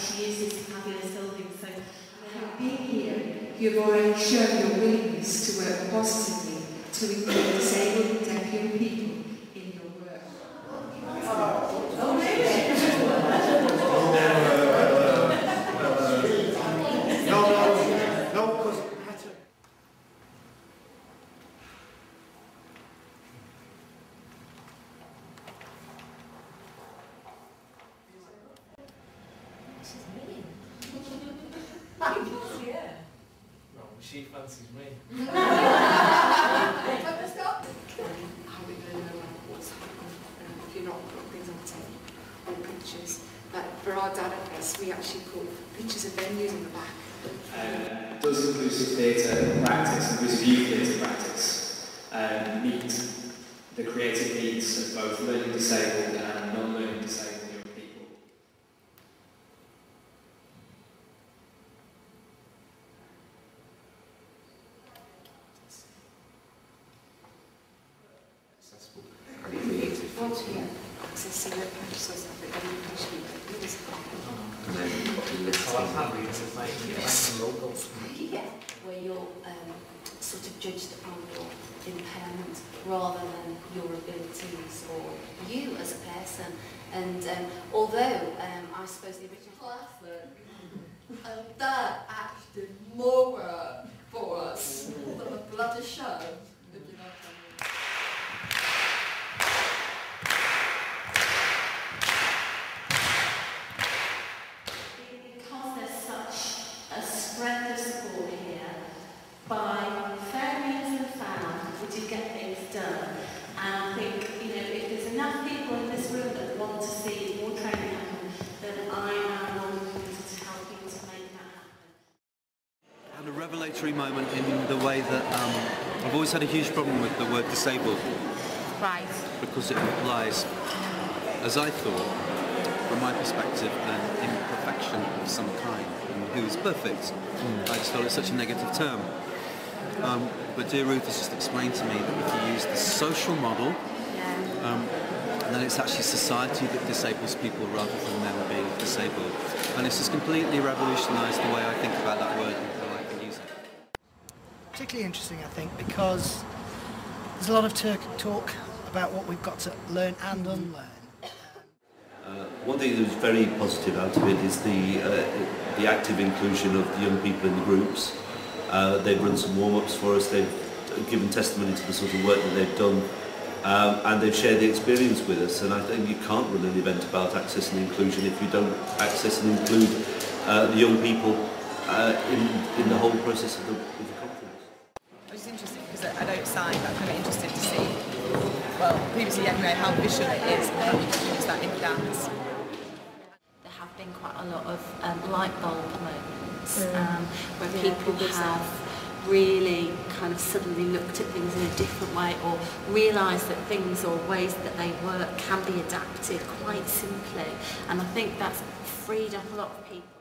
she uses fabulous buildings. So being here, you've already shown your willingness to work positively to include disabled and deaf young people in your work. She fancies me. How are we going to know what's happening if you're not putting things on tape or pictures? For our database, we actually put pictures of venues in the back. Does inclusive theatre practice, inclusive youth theatre practice, meet the creative needs of both learning disabled and non-learning disabled young people? Accessing it, process of it, education, where you're sort of judged on your impairment rather than your abilities or you as a person. And although I suppose the original classic, and that actually more work for us than a bloody show, if you know what I mean. A spread of support here by fair means and foul, we do get things done. And I think, if there's enough people in this room that want to see more training happen, then I am on to helping to make that happen. And a revelatory moment in the way that I've always had a huge problem with the word disabled. Right. Because it implies, as I thought, from my perspective, an imperfection of some kind. Who is perfect. I just felt it's such a negative term. But dear Ruth has just explained to me that if you use the social model, then it's actually society that disables people rather than them being disabled. And it's just completely revolutionised the way I think about that word and how I can use it. Particularly interesting, I think, because there's a lot of talk about what we've got to learn and unlearn. One thing that was very positive out of it is the active inclusion of the young people in the groups. They've run some warm-ups for us, they've given testimony to the sort of work that they've done, and they've shared the experience with us. And I think you can't run an event about access and inclusion if you don't access and include the young people in the whole process of the conference. Which is interesting because at outside I'm kind of interested to see, well, previously how visual it is and how you can use that in dance. There have been quite a lot of light bulb moments where people have really kind of suddenly looked at things in a different way or realised that things or ways that they work can be adapted quite simply, and I think that's freed up a lot of people.